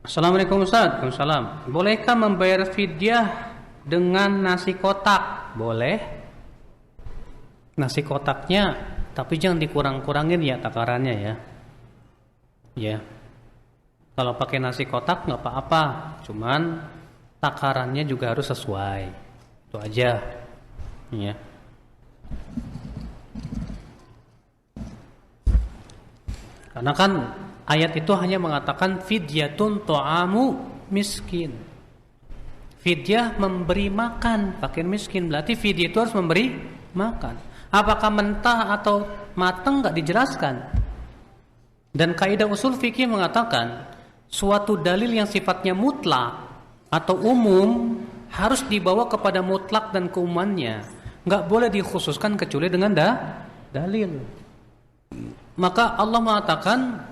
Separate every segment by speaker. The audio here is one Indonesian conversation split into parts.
Speaker 1: Assalamualaikum Ustaz. Waalaikumsalam. Bolehkah membayar fidyah dengan nasi kotak? Boleh. Nasi kotaknya, tapi jangan dikurang-kurangin ya takarannya ya. Ya. Kalau pakai nasi kotak nggak apa-apa, cuman takarannya juga harus sesuai. Itu aja. Ya. Karena kan ayat itu hanya mengatakan fidyatun ta'amu miskin. Fidyah memberi makan fakir miskin. Berarti fidyah itu harus memberi makan. Apakah mentah atau matang enggak dijelaskan. Dan kaidah usul fikih mengatakan suatu dalil yang sifatnya mutlak atau umum harus dibawa kepada mutlak dan keumumannya. Enggak boleh dikhususkan kecuali dengan dalil. Maka Allah mengatakan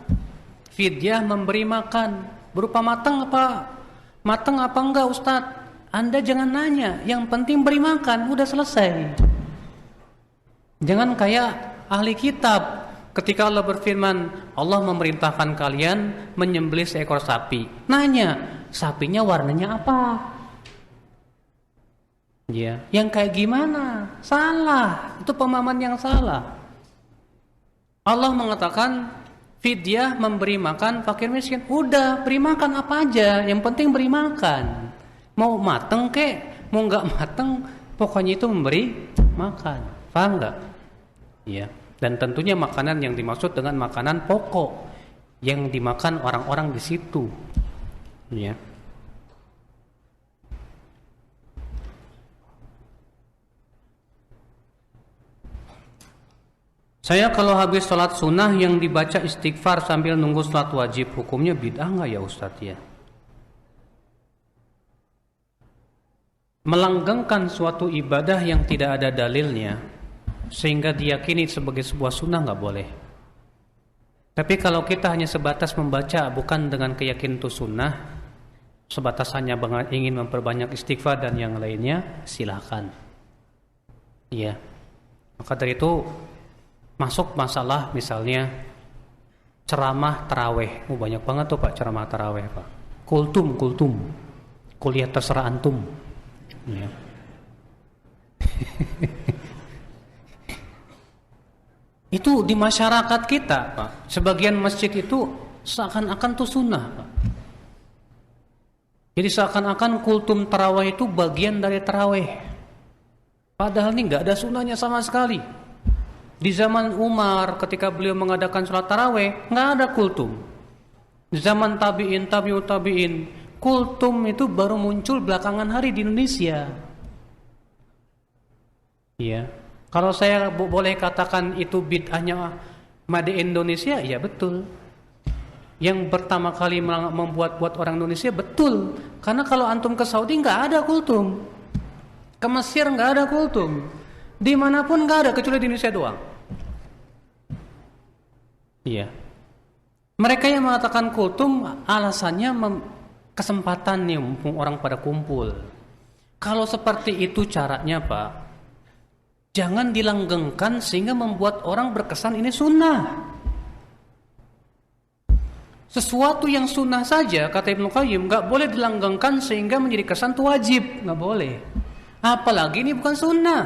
Speaker 1: fidyah memberi makan berupa matang apa enggak Ustadz? Anda jangan nanya, yang penting beri makan, udah selesai. Jangan kayak ahli kitab ketika Allah berfirman, Allah memerintahkan kalian menyembelih seekor sapi. Nanya, sapinya warnanya apa? Ya, yang kayak gimana? Salah, itu pemahaman yang salah. Allah mengatakan fidyah memberi makan fakir miskin. Udah, beri makan apa aja, yang penting beri makan. Mau mateng kek, mau enggak mateng, pokoknya itu memberi makan. Paham enggak? Ya. Dan tentunya makanan yang dimaksud dengan makanan pokok yang dimakan orang-orang di situ. Ya. Saya kalau habis sholat sunnah yang dibaca istighfar sambil nunggu sholat wajib, hukumnya bid'ah nggak ya Ustadz ya? Melanggengkan suatu ibadah yang tidak ada dalilnya sehingga diyakini sebagai sebuah sunnah nggak boleh. Tapi kalau kita hanya sebatas membaca bukan dengan keyakinan itu sunnah, sebatas hanya ingin memperbanyak istighfar dan yang lainnya, silakan. Iya. Maka dari itu masuk masalah misalnya ceramah taraweh. Banyak banget tuh Pak ceramah taraweh Pak. Kultum. Kuliah terserah antum. Ya. Itu di masyarakat kita Pak. Sebagian masjid itu seakan-akan tuh sunnah Pak. Jadi seakan-akan kultum taraweh itu bagian dari taraweh. Padahal ini gak ada sunnahnya sama sekali. Di zaman Umar ketika beliau mengadakan sholat taraweh nggak ada kultum. Di zaman tabi'in, tabi'ut tabi'in, kultum itu baru muncul belakangan hari di Indonesia. Iya. Kalau saya boleh katakan itu bid'ahnya made Indonesia, ya betul. Yang pertama kali membuat orang Indonesia betul. Karena kalau antum ke Saudi nggak ada kultum, ke Mesir nggak ada kultum. Dimanapun nggak ada kecuali di Indonesia doang. Iya. Mereka yang mengatakan kultum alasannya kesempatan nih mumpung orang pada kumpul. Kalau seperti itu caranya Pak, jangan dilanggengkan sehingga membuat orang berkesan ini sunnah. Sesuatu yang sunnah saja kata Ibnu Qayyim nggak boleh dilanggengkan sehingga menjadi kesan itu wajib, nggak boleh. Apalagi ini bukan sunnah.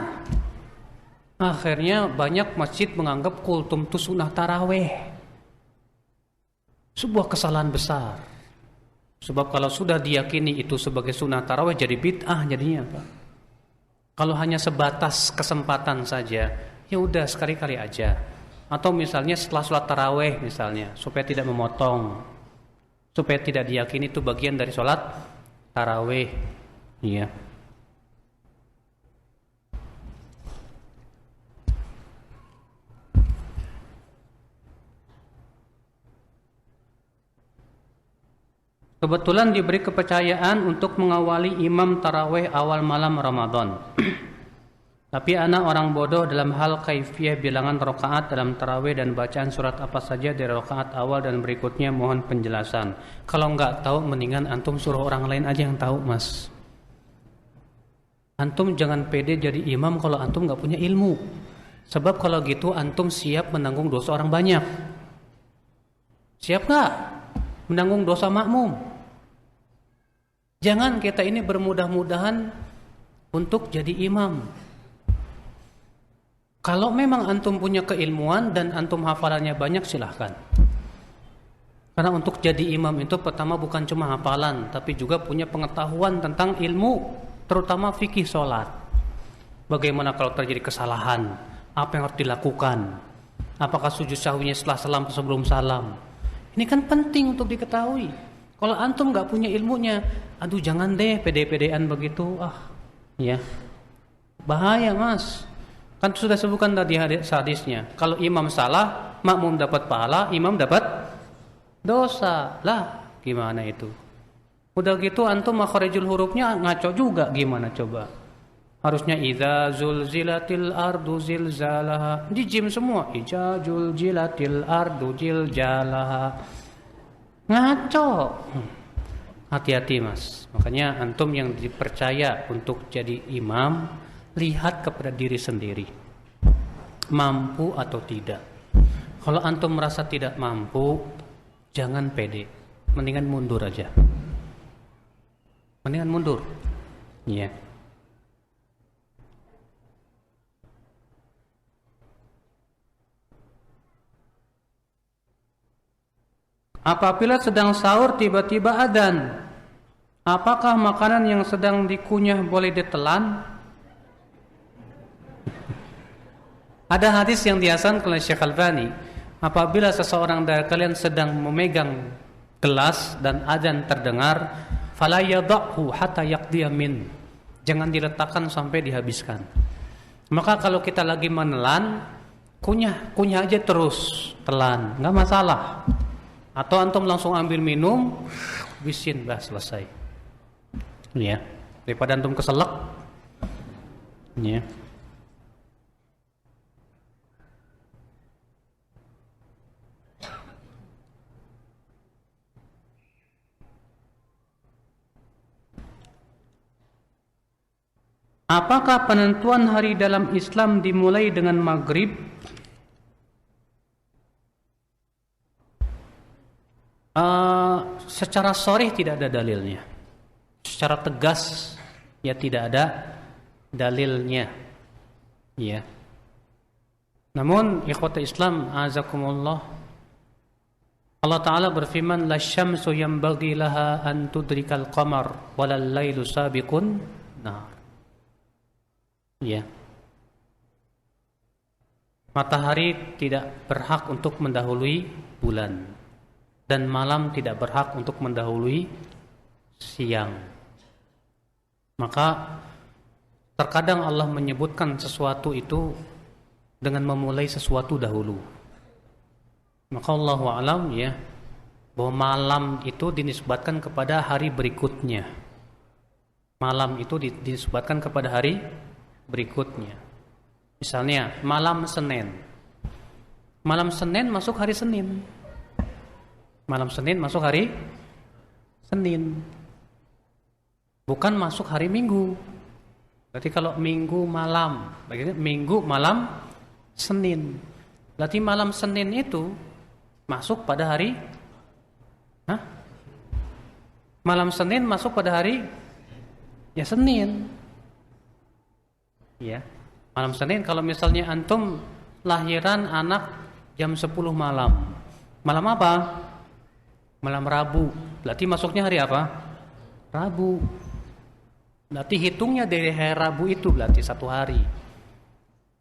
Speaker 1: Akhirnya banyak masjid menganggap kultum itu sunnah taraweh. Sebuah kesalahan besar. Sebab kalau sudah diyakini itu sebagai sunnah taraweh jadi bid'ah jadinya Pak. Kalau hanya sebatas kesempatan saja, ya udah sekali-kali aja. Atau misalnya setelah sholat taraweh misalnya, supaya tidak memotong, supaya tidak diyakini itu bagian dari sholat taraweh. Iya. Kebetulan diberi kepercayaan untuk mengawali imam taraweh awal malam Ramadan. Tapi anak orang bodoh dalam hal kaifiyah bilangan rakaat dalam taraweh dan bacaan surat apa saja dari rakaat awal dan berikutnya, mohon penjelasan. Kalau nggak tahu mendingan antum suruh orang lain aja yang tahu Mas. Antum jangan pede jadi imam kalau antum nggak punya ilmu. Sebab kalau gitu antum siap menanggung dosa orang banyak. Siap nggak menanggung dosa makmum? Jangan kita ini bermudah-mudahan untuk jadi imam. Kalau memang antum punya keilmuan dan antum hafalannya banyak, silahkan. Karena untuk jadi imam itu pertama bukan cuma hafalan, tapi juga punya pengetahuan tentang ilmu, terutama fikih sholat. Bagaimana kalau terjadi kesalahan, apa yang harus dilakukan, apakah sujud sahwinya setelah salam atau sebelum salam. Ini kan penting untuk diketahui. Kalau antum nggak punya ilmunya, aduh jangan deh pede-pedean begitu, ya bahaya mas. Kan sudah sebutkan tadi hadisnya, kalau imam salah, makmum dapat pahala, imam dapat dosa. Lah gimana itu? Udah gitu antum makharijul hurufnya ngaco juga, gimana coba? Harusnya idza zulzilatil ardu zilzalaha, di jim semua, idza zulzilatil ardu zilzalaha. Ngaco. Hati-hati mas. Makanya antum yang dipercaya untuk jadi imam, lihat kepada diri sendiri, mampu atau tidak. Kalau antum merasa tidak mampu, jangan pede, mendingan mundur aja. Mendingan mundur. Iya. Apabila sedang sahur tiba-tiba adzan, apakah makanan yang sedang dikunyah boleh ditelan? Ada hadis yang dihasankan oleh Syekh Albani, apabila seseorang dari kalian sedang memegang gelas dan adzan terdengar, fala yadhahu hatta yaqdiya min, jangan diletakkan sampai dihabiskan. Maka kalau kita lagi menelan, kunyah aja terus, telan, enggak masalah. Atau antum langsung ambil minum, habisin, bah selesai. Ya, daripada antum keselak. Ya. Apakah penentuan hari dalam Islam dimulai dengan maghrib? Secara sharih tidak ada dalilnya. Secara tegas ya tidak ada dalilnya. Ya. Namun ikhwata Islam azakumullah, Allah Ta'ala berfirman, la syamsu yanbaghi laha an tudrikal qamar walal lailu sabiqun nahar. Ya. Matahari tidak berhak untuk mendahului bulan, dan malam tidak berhak untuk mendahului siang. Maka terkadang Allah menyebutkan sesuatu itu dengan memulai sesuatu dahulu. Maka Allahu a'lam ya, bahwa malam itu dinisbatkan kepada hari berikutnya. Malam itu dinisbatkan kepada hari berikutnya. Misalnya malam Senin. Malam Senin masuk hari Senin. Malam Senin masuk hari Senin, bukan masuk hari Minggu. Berarti kalau Minggu malam, bagaimana? Minggu malam Senin, berarti malam Senin itu masuk pada hari, malam Senin masuk pada hari ya Senin. Ya, malam Senin. Kalau misalnya antum lahiran anak jam 10 malam, malam apa? Malam Rabu, berarti masuknya hari apa? Rabu. Berarti hitungnya dari hari Rabu itu berarti 1 hari.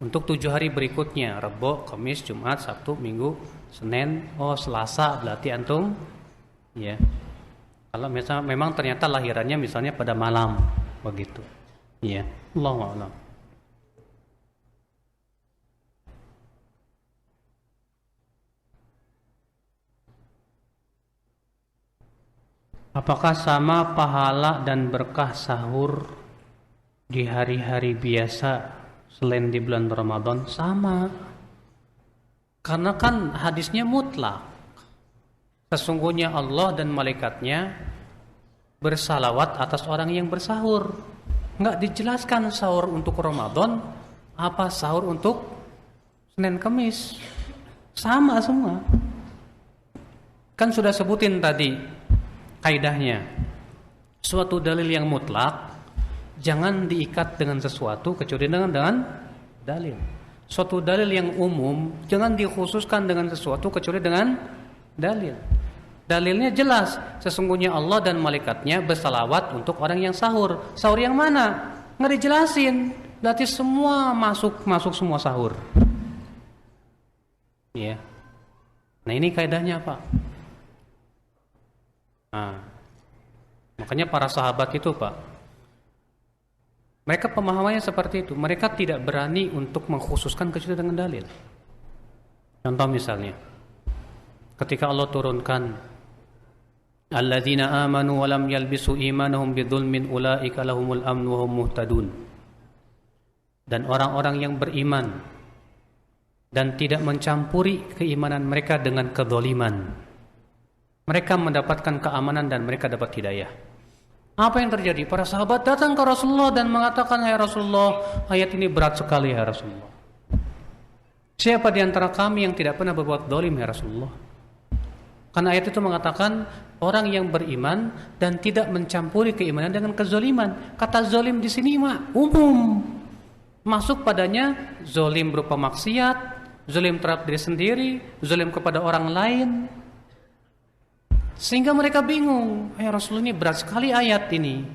Speaker 1: Untuk 7 hari berikutnya, Rabu, Kamis, Jumat, Sabtu, Minggu, Senin, Selasa, berarti antum ya. Kalau misalnya memang ternyata lahirannya misalnya pada malam begitu. Ya, Allahu a'lam. Apakah sama pahala dan berkah sahur di hari-hari biasa selain di bulan Ramadan? Sama. Karena kan hadisnya mutlak. Sesungguhnya Allah dan malaikatnya bersalawat atas orang yang bersahur. Enggak dijelaskan sahur untuk Ramadan, apa sahur untuk Senin Kamis. Sama semua. Kan sudah sebutin tadi kaidahnya. Suatu dalil yang mutlak jangan diikat dengan sesuatu kecuali dengan dalil. Suatu dalil yang umum jangan dikhususkan dengan sesuatu kecuali dengan dalil. Dalilnya jelas, sesungguhnya Allah dan malaikatnya bersalawat untuk orang yang sahur. Sahur yang mana? Nggak dijelasin. Berarti semua masuk semua sahur. Ya. Nah ini kaidahnya Pak. Nah, makanya para sahabat itu Pak, mereka pemahamannya seperti itu. Mereka tidak berani untuk mengkhususkan kecuali dengan dalil. Contoh misalnya, ketika Allah turunkan alladzina amanu wa lam yalbisu imanahum bidzulmin ulaika lahumul amnu wa hum muhtadun. Dan orang-orang yang beriman dan tidak mencampuri keimanan mereka dengan kedzaliman, mereka mendapatkan keamanan dan mereka dapat hidayah. Apa yang terjadi? Para sahabat datang ke Rasulullah dan mengatakan, "Hai Rasulullah, ayat ini berat sekali ya Rasulullah. Siapa di antara kami yang tidak pernah berbuat zalim ya Rasulullah?" Karena ayat itu mengatakan orang yang beriman dan tidak mencampuri keimanan dengan kezaliman. Kata zalim di sini mah umum. Masuk padanya zalim berupa maksiat, zalim terhadap diri sendiri, zalim kepada orang lain. Sehingga mereka bingung, "Ya Rasulullah, ini berat sekali ayat ini."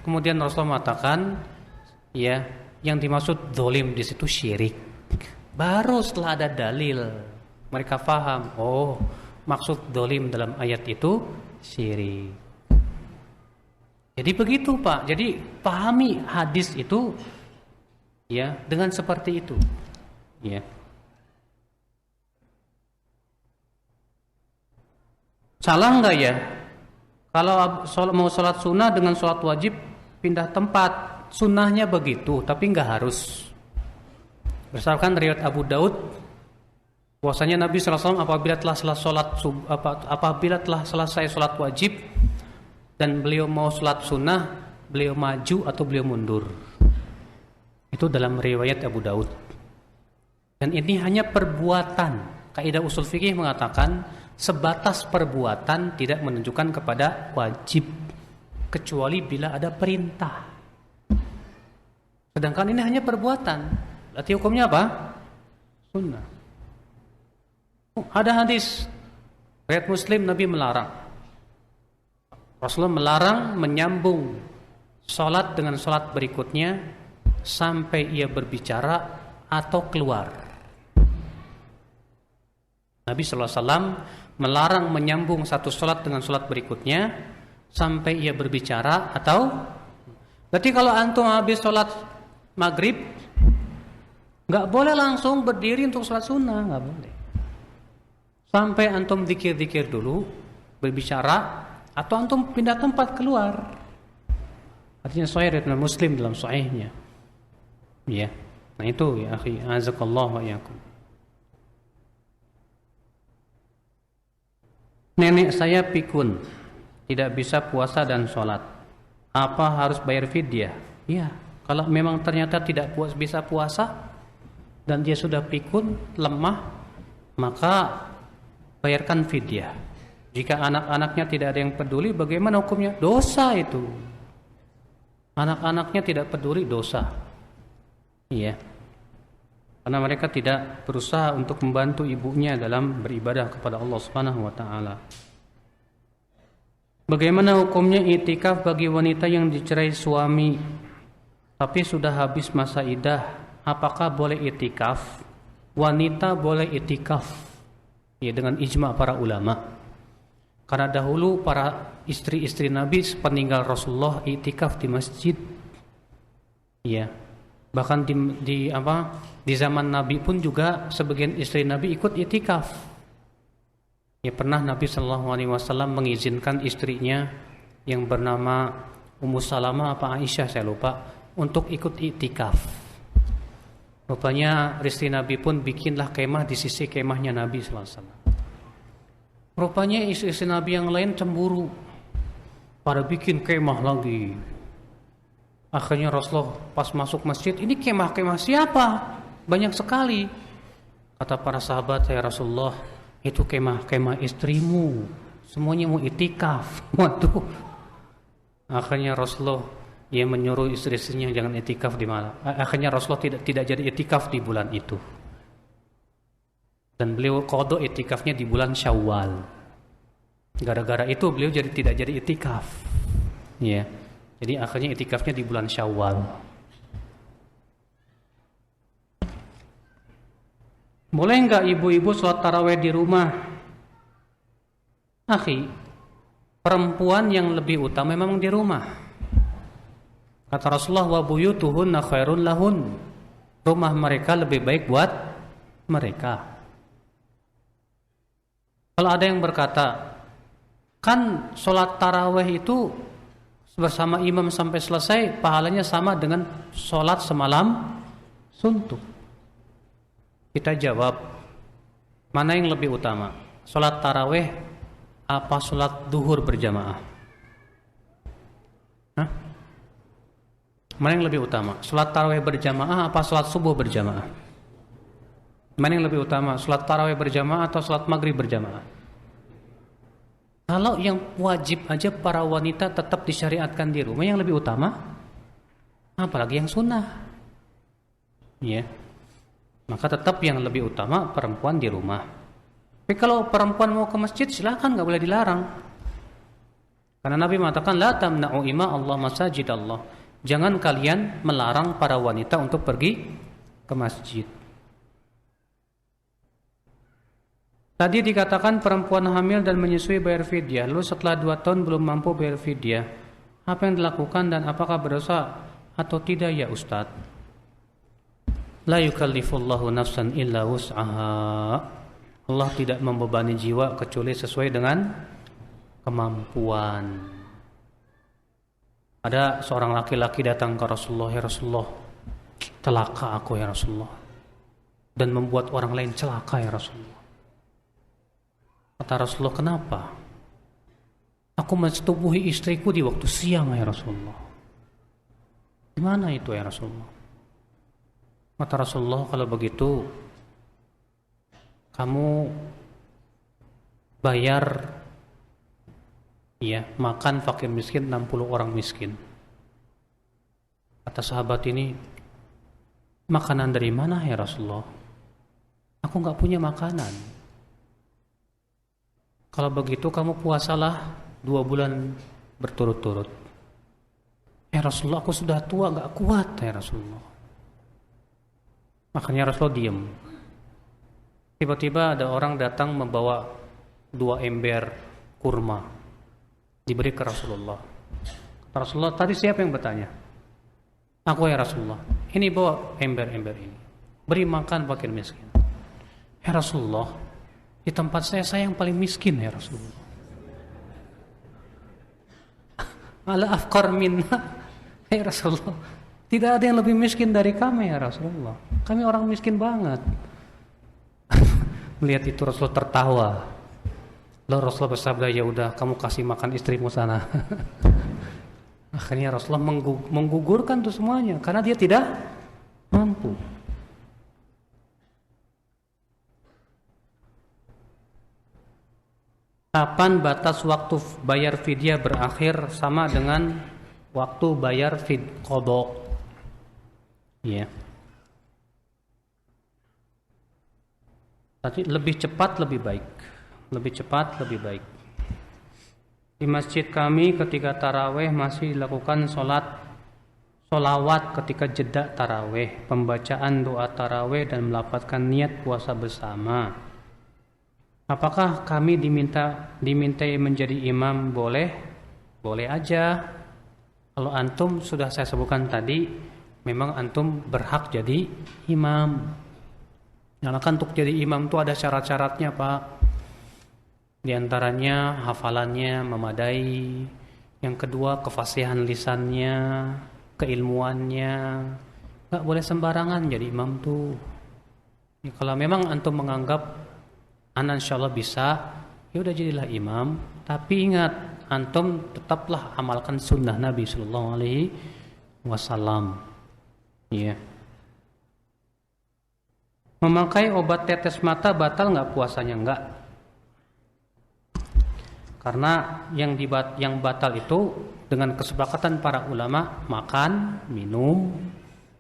Speaker 1: Kemudian Rasulullah mengatakan, ya, yang dimaksud zalim di situ syirik. Baru setelah ada dalil mereka faham, oh maksud zalim dalam ayat itu syirik. Jadi begitu Pak. Jadi pahami hadis itu ya dengan seperti itu. Ya. Salah enggak ya? Kalau mau sholat sunnah dengan sholat wajib pindah tempat, sunnahnya begitu, tapi enggak harus. Berdasarkan riwayat Abu Daud, bahwasanya Nabi SAW apabila telah selesai sholat wajib dan beliau mau sholat sunnah, beliau maju atau beliau mundur. Itu dalam riwayat Abu Daud. Dan ini hanya perbuatan. Kaidah usul fikih mengatakan sebatas perbuatan tidak menunjukkan kepada wajib kecuali bila ada perintah. Sedangkan ini hanya perbuatan. Berarti hukumnya apa? Sunnah. Ada hadis riwayat Muslim, Nabi melarang. Rasulullah melarang menyambung sholat dengan sholat berikutnya sampai ia berbicara atau keluar. Nabi SAW melarang menyambung satu sholat dengan sholat berikutnya sampai ia berbicara atau. Berarti kalau antum habis sholat maghrib nggak boleh langsung berdiri untuk sholat sunnah, nggak boleh. Sampai antum zikir-zikir dulu, berbicara, atau antum pindah tempat keluar. Artinya sahih riwayat Muslim dalam sahihnya. Ya. Nah itu ya akhi, azakallahu wa iyyakum. Nenek saya pikun, tidak bisa puasa dan sholat. Apa harus bayar fidyah? Iya, kalau memang ternyata tidak bisa puasa dan dia sudah pikun, lemah, maka bayarkan fidyah. Jika anak-anaknya tidak ada yang peduli, bagaimana hukumnya? Dosa itu. Anak-anaknya tidak peduli, dosa. Iya. Karena mereka tidak berusaha untuk membantu ibunya dalam beribadah kepada Allah Subhanahu wa taala. Bagaimana hukumnya i'tikaf bagi wanita yang dicerai suami tapi sudah habis masa iddah? Apakah boleh i'tikaf? Wanita boleh i'tikaf. Ya, dengan ijma' para ulama. Karena dahulu para istri-istri Nabi sepeninggal Rasulullah i'tikaf di masjid. Ya. Bahkan di zaman Nabi pun juga sebagian istri Nabi ikut i'tikaf. Ya, pernah Nabi SAW mengizinkan istrinya yang bernama Ummu Salamah apa Aisyah saya lupa untuk ikut i'tikaf. Rupanya istri Nabi pun bikinlah kemah di sisi kemahnya Nabi SAW. Rupanya istri-istri Nabi yang lain cemburu, pada bikin kemah lagi. Akhirnya Rasulullah pas masuk masjid, ini kemah-kemah siapa? Banyak sekali. Kata para sahabat, ya Rasulullah, itu kemah-kemah istrimu, semuanya mau i'tikaf. Waduh, Akhirnya Rasulullah ia menyuruh istri-istrinya jangan itikaf di malam. Akhirnya Rasulullah tidak jadi itikaf di bulan itu. Dan beliau qada itikafnya di bulan Syawal. Gara-gara itu beliau tidak jadi itikaf. Ya. Jadi akhirnya itikafnya di bulan Syawal. Boleh enggak ibu-ibu sholat tarawih di rumah? Akhi, perempuan yang lebih utama memang di rumah. Kata Rasulullah, wa buyutuhunna khairun lahun. Rumah mereka lebih baik buat mereka. Kalau ada yang berkata, kan sholat tarawih itu bersama imam sampai selesai, pahalanya sama dengan sholat semalam suntuk. Kita jawab, mana yang lebih utama? Sholat tarawih apa sholat duhur berjamaah? Hah? Mana yang lebih utama? Sholat tarawih berjamaah apa sholat subuh berjamaah? Mana yang lebih utama? Sholat tarawih berjamaah atau sholat maghrib berjamaah? Kalau yang wajib aja para wanita tetap disyariatkan di rumah, yang lebih utama, apalagi yang sunnah, ya. Maka tetap yang lebih utama perempuan di rumah. Tapi kalau perempuan mau ke masjid, silakan, nggak boleh dilarang. Karena Nabi mengatakan, la tamna'u ima Allah masajid Allah. Jangan kalian melarang para wanita untuk pergi ke masjid. Tadi dikatakan perempuan hamil dan menyusui bayar fidyah. Lalu setelah 2 tahun belum mampu bayar fidyah, apa yang dilakukan dan apakah berdosa atau tidak ya Ustadz? La yukallifullahu nafsan illa wus'aha. Allah tidak membebani jiwa kecuali sesuai dengan kemampuan. Ada seorang laki-laki datang ke Rasulullah, ya Rasulullah, celaka aku ya Rasulullah, dan membuat orang lain celaka ya Rasulullah. Kata Rasulullah, kenapa? Aku mensetubuhi istriku di waktu siang ya Rasulullah. Gimana itu ya Rasulullah? Kata Rasulullah, kalau begitu kamu bayar ya makan fakir miskin 60 orang miskin. Kata sahabat ini, makanan dari mana ya Rasulullah? Aku gak punya makanan. Kalau begitu kamu puasalah 2 bulan berturut-turut. Ya Rasulullah, aku sudah tua gak kuat ya Rasulullah. Makanya Rasulullah diam. Tiba-tiba ada orang datang membawa 2 ember kurma, diberi ke Rasulullah. Rasulullah, tadi siapa yang bertanya? Aku ya Rasulullah. Ini bawa ember-ember ini, beri makan fakir miskin. Ya Rasulullah, di tempat saya yang paling miskin ya Rasulullah. Ala afqar minna ya Rasulullah. Tidak ada yang lebih miskin dari kami ya Rasulullah. Kami orang miskin banget. Melihat itu Rasulullah tertawa. Lalu Rasulullah bersabda, ya udah kamu kasih makan istrimu sana. Akhirnya Rasulullah menggugurkan itu semuanya karena dia tidak mampu. Kapan batas waktu bayar fidyah berakhir sama dengan waktu bayar qada? Ya. Tapi lebih cepat lebih baik. Lebih cepat lebih baik. Di masjid kami ketika tarawih masih dilakukan solawat ketika jeda tarawih, pembacaan doa tarawih dan melafazkan niat puasa bersama. Apakah kami dimintai menjadi imam? Boleh? Boleh aja. Kalau antum sudah saya sebutkan tadi, memang antum berhak jadi imam. Karena kan untuk jadi imam itu ada syarat-syaratnya Pak. Di antaranya hafalannya memadai. Yang kedua kefasihan lisannya, keilmuannya. Gak boleh sembarangan jadi imam tuh. Ya, kalau memang antum menganggap anak insyaallah bisa, ya udah jadilah imam. Tapi ingat, antum tetaplah amalkan sunnah Nabi Sallallahu Alaihi Wasallam. Ya. Memakai obat tetes mata batal nggak puasanya? Enggak. Karena yang batal itu dengan kesepakatan para ulama makan, minum,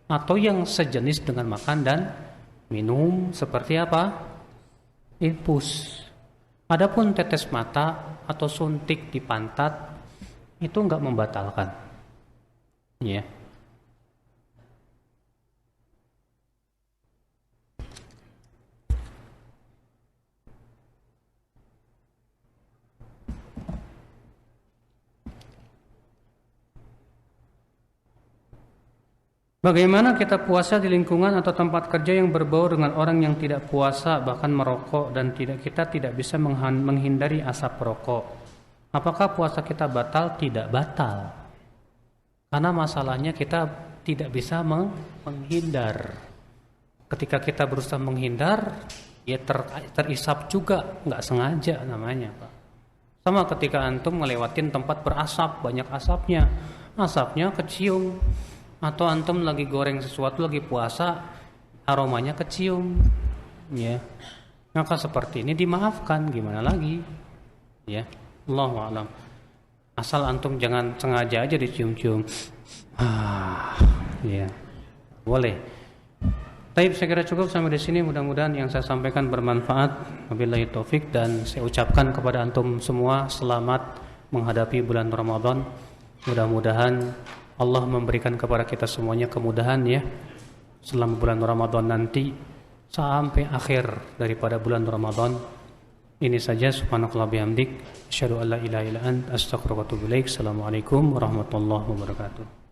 Speaker 1: atau yang sejenis dengan makan dan minum seperti apa? Infus. Adapun tetes mata atau suntik di pantat itu enggak membatalkan. Ya. Bagaimana kita puasa di lingkungan atau tempat kerja yang berbau dengan orang yang tidak puasa, bahkan merokok, dan kita tidak bisa menghindari asap rokok? Apakah puasa kita batal? Tidak batal. Karena masalahnya kita tidak bisa menghindar. Ketika kita berusaha menghindar, ya terisap juga, nggak sengaja namanya, Pak. Sama ketika antum ngelewatin tempat berasap, banyak asapnya kecium. Atau antum lagi goreng sesuatu, lagi puasa, aromanya kecium, ya. Maka seperti ini dimaafkan, gimana lagi, ya. Allahu a'lam. Asal antum jangan sengaja aja dicium-cium. Ya, boleh. Baik, saya kira cukup sampai di sini. Mudah-mudahan yang saya sampaikan bermanfaat. Wabillahi taufik, dan saya ucapkan kepada antum semua selamat menghadapi bulan Ramadan. Mudah-mudahan Allah memberikan kepada kita semuanya kemudahan ya selama bulan Ramadan nanti sampai akhir daripada bulan Ramadan. Ini saja, subhanakallah bihamdik, asyhadu an la ilaha illa anta, astaghfiruka wa atubu ilaik. Assalamualaikum warahmatullahi wabarakatuh.